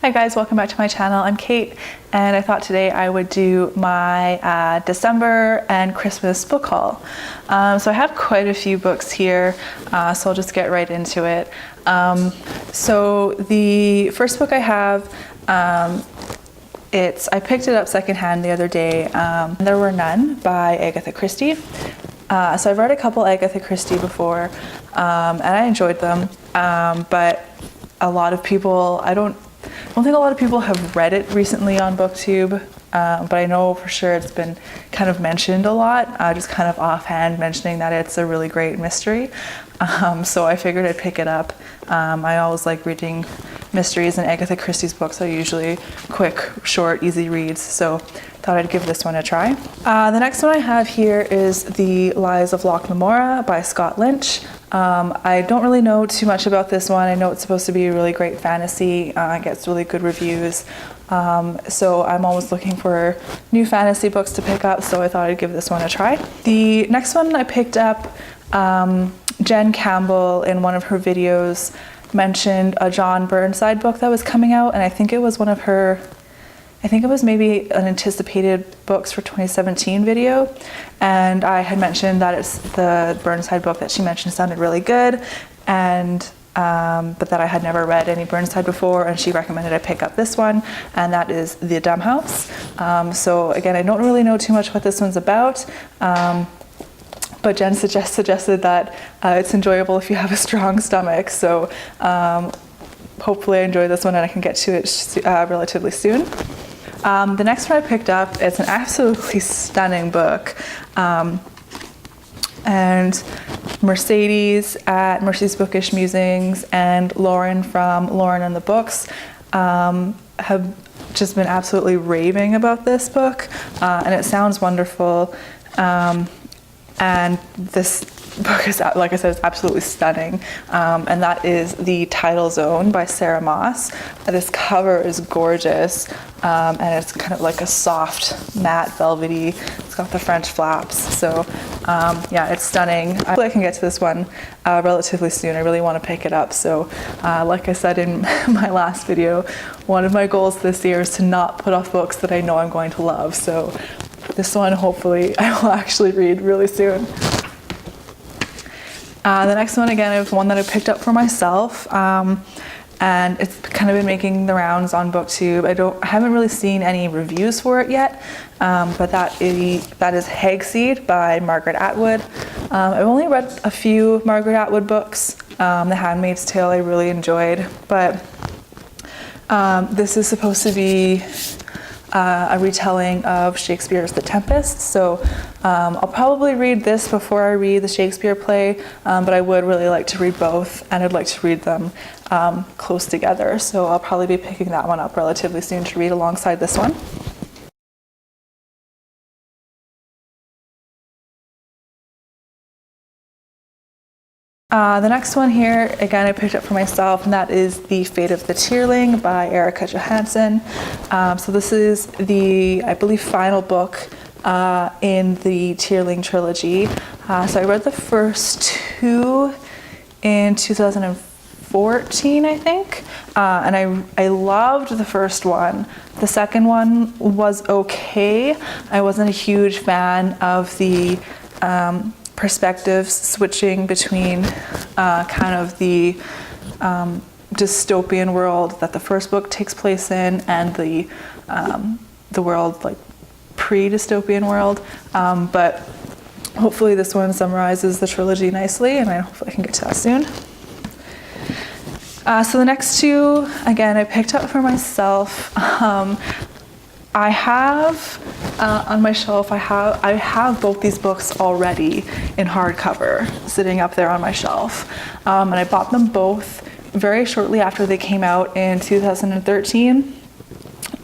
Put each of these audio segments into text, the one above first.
Hi guys, welcome back to my channel. I'm Kate, and I thought today I would do my December and Christmas book haul. So I have quite a few books here, so I'll just get right into it. So the first book I have, I picked it up secondhand the other day. There Were None by Agatha Christie. So I've read a couple Agatha Christie before, and I enjoyed them, but a lot of people, I don't think a lot of people have read it recently on BookTube, but I know for sure it's been kind of mentioned a lot, just kind of offhand mentioning that it's a really great mystery. So I figured I'd pick it up. I always like reading mysteries, and Agatha Christie's books are usually quick, short, easy reads, so thought I'd give this one a try. The next one I have here is The Lies of Locke Lamora by Scott Lynch. I don't really know too much about this one. I know it's supposed to be a really great fantasy. It gets really good reviews. So I'm always looking for new fantasy books to pick up, so I thought I'd give this one a try. The next one I picked up, Jen Campbell in one of her videos mentioned a John Burnside book that was coming out, and I think it was maybe an anticipated books for 2017 video, and I had mentioned that it's the Burnside book that she mentioned sounded really good, and but that I had never read any Burnside before, and she recommended I pick up this one, and that is The Dumb House. So again, I don't really know too much what this one's about, but Jen suggested that it's enjoyable if you have a strong stomach, so hopefully I enjoy this one and I can get to it relatively soon. The next one I picked up, it's an absolutely stunning book, and Mercedes at Mercy's Bookish Musings and Lauren from Lauren and the Books have just been absolutely raving about this book, and it sounds wonderful, and this book is, like I said, it's absolutely stunning, and that is The Tidal Zone by Sarah Moss. This cover is gorgeous, and it's kind of like a soft, matte, velvety. It's got the French flaps, so yeah, it's stunning. I can get to this one relatively soon. I really want to pick it up, so like I said in my last video, one of my goals this year is to not put off books that I know I'm going to love, so this one hopefully I will actually read really soon. The next one, again, is one that I picked up for myself, and it's kind of been making the rounds on BookTube. I haven't really seen any reviews for it yet, but that is Hagseed by Margaret Atwood. I've only read a few Margaret Atwood books. The Handmaid's Tale I really enjoyed, but this is supposed to be a retelling of Shakespeare's The Tempest, so I'll probably read this before I read the Shakespeare play, but I would really like to read both, and I'd like to read them close together, so I'll probably be picking that one up relatively soon to read alongside this one. The next one here, again, I picked up for myself, and that is The Fate of the Tearling by Erica Johansson. So this is the, I believe, final book in the Tearling trilogy. So I read the first two in 2014, I think, and I loved the first one. The second one was okay. I wasn't a huge fan of the perspectives switching between kind of the dystopian world that the first book takes place in and the world, like pre-dystopian world, but hopefully this one summarizes the trilogy nicely, and hopefully I can get to that soon. So the next two, again, I picked up for myself. I have on my shelf, I have both these books already in hardcover sitting up there on my shelf, and I bought them both very shortly after they came out in 2013.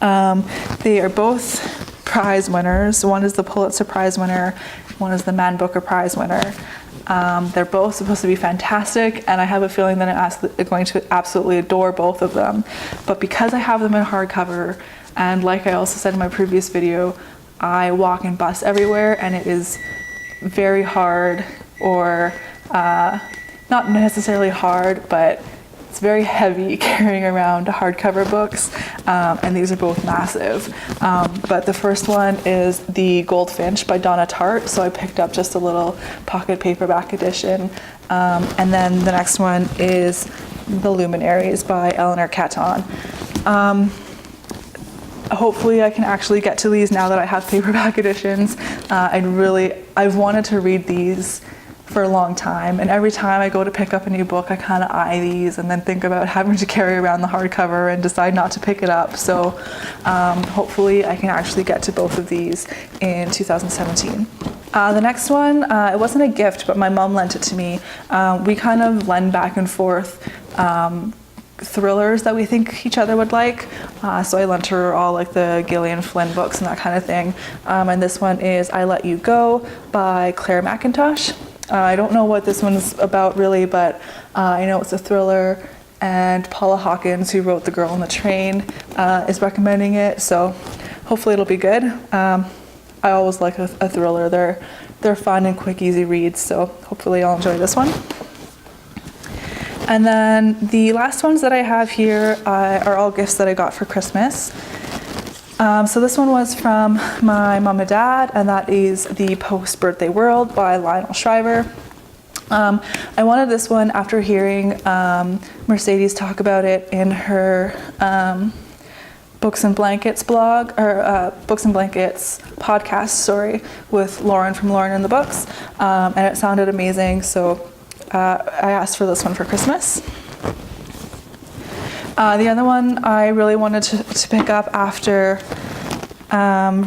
They are both prize winners. One is the Pulitzer Prize winner, one is the Man Booker Prize winner. They're both supposed to be fantastic, and I have a feeling that I'm going to absolutely adore both of them, but because I have them in hardcover, and like I also said in my previous video, I walk and bus everywhere, and it is very hard, or not necessarily hard, but it's very heavy carrying around hardcover books, and these are both massive. But the first one is The Goldfinch by Donna Tartt, so I picked up just a little pocket paperback edition. And then the next one is The Luminaries by Eleanor Catton. Hopefully I can actually get to these now that I have paperback editions. I've wanted to read these for a long time, and every time I go to pick up a new book, I kind of eye these and then think about having to carry around the hardcover and decide not to pick it up. So hopefully I can actually get to both of these in 2017. The next one, it wasn't a gift, but my mom lent it to me. We kind of lend back and forth thrillers that we think each other would like. So I lent her all like the Gillian Flynn books and that kind of thing. And this one is I Let You Go by Claire McIntosh. I don't know what this one's about really, but I know it's a thriller, and Paula Hawkins, who wrote The Girl on the Train, is recommending it. So hopefully it'll be good. I always like a thriller. They're fun and quick, easy reads. So hopefully I'll enjoy this one. And then the last ones that I have here are all gifts that I got for Christmas. So this one was from my mom and dad, and that is The Post-Birthday World by Lionel Shriver. I wanted this one after hearing Mercedes talk about it in her Books and Blankets blog, or Books and Blankets podcast, with Lauren from Lauren and the Books, and it sounded amazing, so I asked for this one for Christmas. The other one I really wanted to pick up after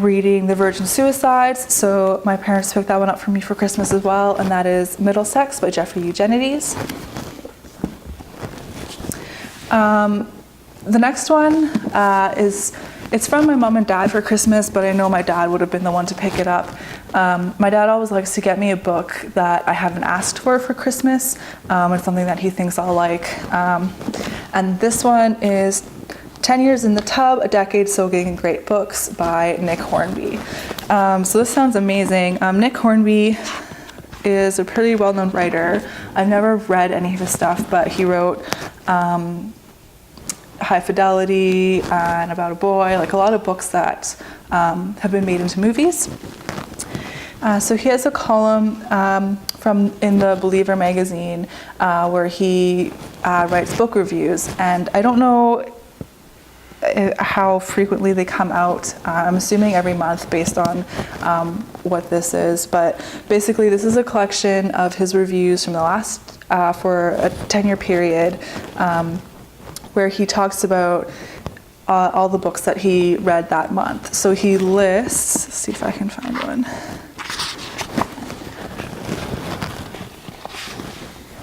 reading The Virgin Suicides, so my parents picked that one up for me for Christmas as well, and that is Middlesex by Jeffrey Eugenides. The next one it's from my mom and dad for Christmas, but I know my dad would have been the one to pick it up. My dad always likes to get me a book that I haven't asked for Christmas. It's something that he thinks I'll like. And this one is 10 Years in the Tub, A Decade Soaking in Great Books by Nick Hornby. So this sounds amazing. Nick Hornby is a pretty well-known writer. I've never read any of his stuff, but he wrote High Fidelity and About a Boy, like a lot of books that have been made into movies. So he has a column in the Believer magazine where he writes book reviews, and I don't know how frequently they come out. I'm assuming every month based on what this is, but basically this is a collection of his reviews from the last for a 10-year period, where he talks about all the books that he read that month. So he lists, let's see if I can find one.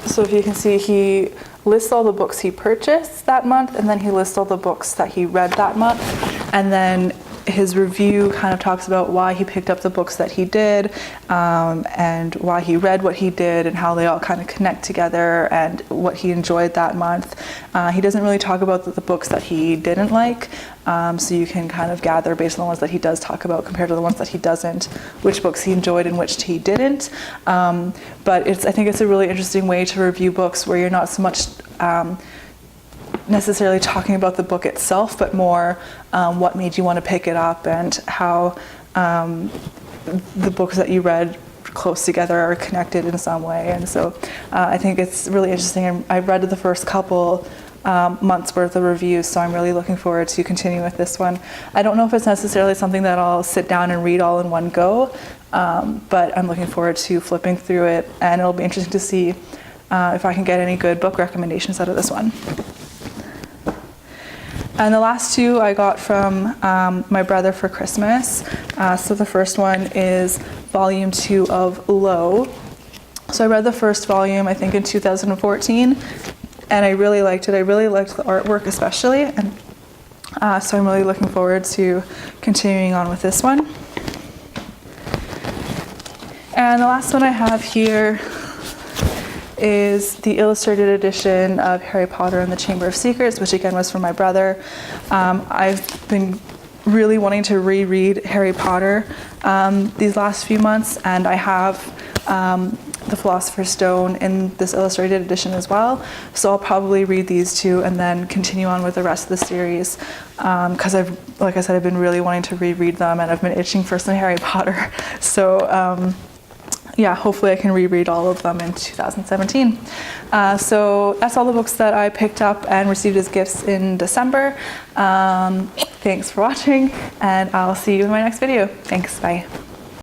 So if you can see, he lists all the books he purchased that month, and then he lists all the books that he read that month. And then his review kind of talks about why he picked up the books that he did, and why he read what he did, and how they all kind of connect together, and what he enjoyed that month. He doesn't really talk about the books that he didn't like, so you can kind of gather based on the ones that he does talk about compared to the ones that he doesn't, which books he enjoyed and which he didn't. But I think it's a really interesting way to review books where you're not so much necessarily talking about the book itself, but more what made you want to pick it up, and how the books that you read close together are connected in some way. And so I think it's really interesting. I've read the first couple months worth of reviews, so I'm really looking forward to continuing with this one. I don't know if it's necessarily something that I'll sit down and read all in one go, but I'm looking forward to flipping through it, and it'll be interesting to see if I can get any good book recommendations out of this one. And the last two I got from my brother for Christmas. So the first one is volume 2 of Low. So I read the first volume, I think in 2014, and I really liked it. I really liked the artwork especially, and so I'm really looking forward to continuing on with this one. And the last one I have here is the illustrated edition of Harry Potter and the Chamber of Secrets, which again was from my brother. I've been really wanting to reread Harry Potter these last few months, and I have The Philosopher's Stone in this illustrated edition as well. So I'll probably read these two and then continue on with the rest of the series, because like I said, I've been really wanting to reread them, and I've been itching for some Harry Potter. So yeah, hopefully I can reread all of them in 2017. So that's all the books that I picked up and received as gifts in December. Thanks for watching, and I'll see you in my next video. Thanks, bye.